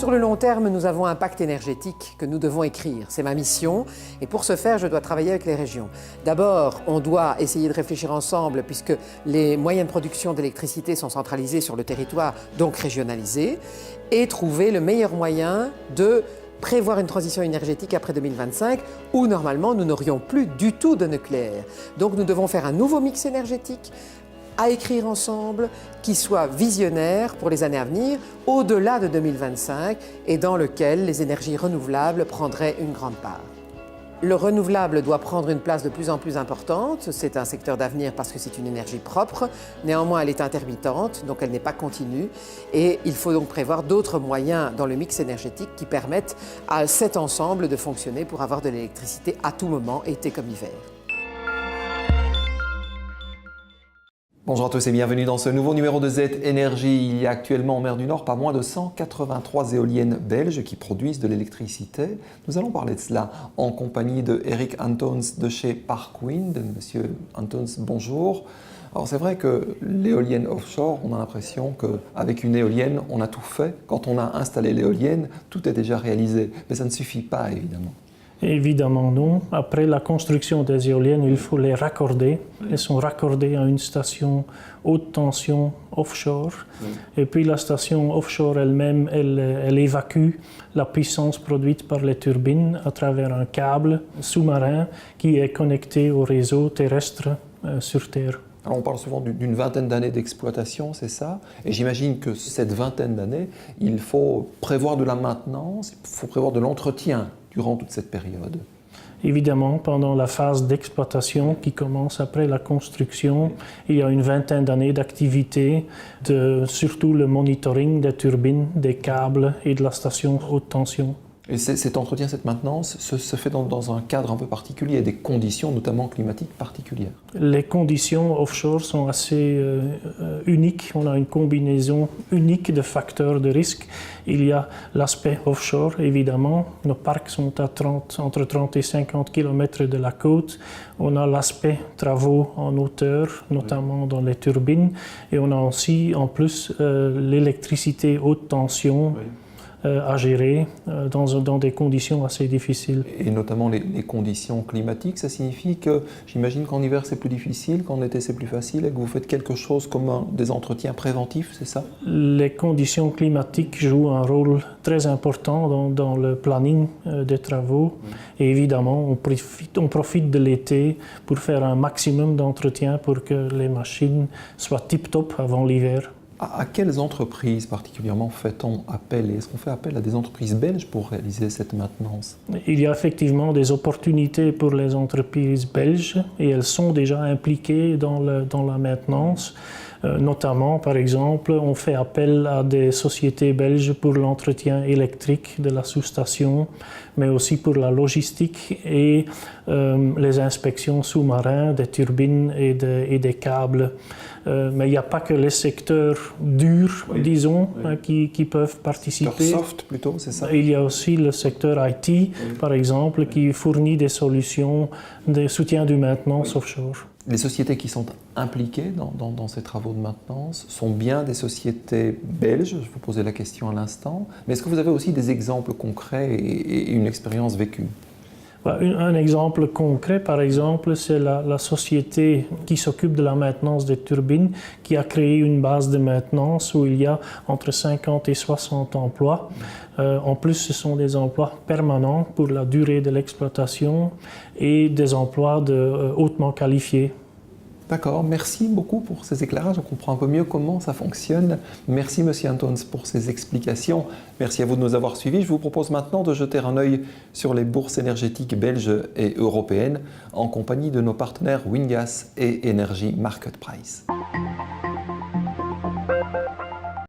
Sur le long terme, nous avons un pacte énergétique que nous devons écrire. C'est ma mission et pour ce faire, je dois travailler avec les régions. D'abord, on doit essayer de réfléchir ensemble puisque les moyens de production d'électricité sont centralisés sur le territoire, donc régionalisés, et trouver le meilleur moyen de prévoir une transition énergétique après 2025 où normalement nous n'aurions plus du tout de nucléaire. Donc nous devons faire un nouveau mix énergétique à écrire ensemble, qui soit visionnaire pour les années à venir, au-delà de 2025, et dans lequel les énergies renouvelables prendraient une grande part. Le renouvelable doit prendre une place de plus en plus importante. C'est un secteur d'avenir parce que c'est une énergie propre. Néanmoins, elle est intermittente, donc elle n'est pas continue. Et il faut donc prévoir d'autres moyens dans le mix énergétique qui permettent à cet ensemble de fonctionner pour avoir de l'électricité à tout moment, été comme hiver. Bonjour à tous et bienvenue dans ce nouveau numéro de Z Énergie. Il y a actuellement en mer du Nord pas moins de 183 éoliennes belges qui produisent de l'électricité. Nous allons parler de cela en compagnie de Eric Antons de chez Parkwind. Monsieur Antons, bonjour. Alors c'est vrai que l'éolienne offshore, on a l'impression qu'avec une éolienne, on a tout fait. Quand on a installé l'éolienne, tout est déjà réalisé. Mais ça ne suffit pas évidemment. Évidemment non. Après la construction des éoliennes, il faut les raccorder. Elles sont raccordées à une station haute tension offshore. Et puis la station offshore elle-même, elle évacue la puissance produite par les turbines à travers un câble sous-marin qui est connecté au réseau terrestre sur Terre. Alors on parle souvent d'une vingtaine d'années d'exploitation, c'est ça? Et j'imagine que cette vingtaine d'années, il faut prévoir de la maintenance, il faut prévoir de l'entretien durant toute cette période. Évidemment, pendant la phase d'exploitation qui commence après la construction, il y a une vingtaine d'années d'activité, surtout le monitoring des turbines, des câbles et de la station haute tension. Et cet entretien, cette maintenance se fait dans un cadre un peu particulier, des conditions notamment climatiques particulières. Les conditions offshore sont assez uniques. On a une combinaison unique de facteurs de risque. Il y a l'aspect offshore, évidemment. Nos parcs sont à entre 30 et 50 km de la côte. On a l'aspect travaux en hauteur, notamment dans les turbines. Et on a aussi, en plus, l'électricité haute tension. À gérer dans des conditions assez difficiles. Et notamment les conditions climatiques, ça signifie que j'imagine qu'en hiver c'est plus difficile, qu'en été c'est plus facile et que vous faites quelque chose comme des entretiens préventifs, c'est ça? Les conditions climatiques jouent un rôle très important dans le planning des travaux. Et évidemment, on profite de l'été pour faire un maximum d'entretien pour que les machines soient tip-top avant l'hiver. À quelles entreprises particulièrement fait-on appel? Est-ce qu'on fait appel à des entreprises belges pour réaliser cette maintenance? Il y a effectivement des opportunités pour les entreprises belges et elles sont déjà impliquées dans la maintenance. Notamment, par exemple, on fait appel à des sociétés belges pour l'entretien électrique de la sous-station, mais aussi pour la logistique et les inspections sous-marins des turbines et des câbles. Mais il n'y a pas que les secteurs durs, disons, qui peuvent participer. Secteur soft plutôt, c'est ça? Il y a aussi le secteur IT, par exemple, qui fournit des solutions de soutien du maintenance offshore. Les sociétés qui sont impliquées dans ces travaux de maintenance sont bien des sociétés belges, je vous posais la question à l'instant, mais est-ce que vous avez aussi des exemples concrets et une expérience vécue? Un exemple concret, par exemple, c'est la société qui s'occupe de la maintenance des turbines, qui a créé une base de maintenance où il y a entre 50 et 60 emplois. En plus, ce sont des emplois permanents pour la durée de l'exploitation et des emplois hautement qualifiés. D'accord, merci beaucoup pour ces éclairages. On comprend un peu mieux comment ça fonctionne. Merci Monsieur Antons pour ces explications. Merci à vous de nous avoir suivis. Je vous propose maintenant de jeter un œil sur les bourses énergétiques belges et européennes en compagnie de nos partenaires Wingas et Energy Market Price.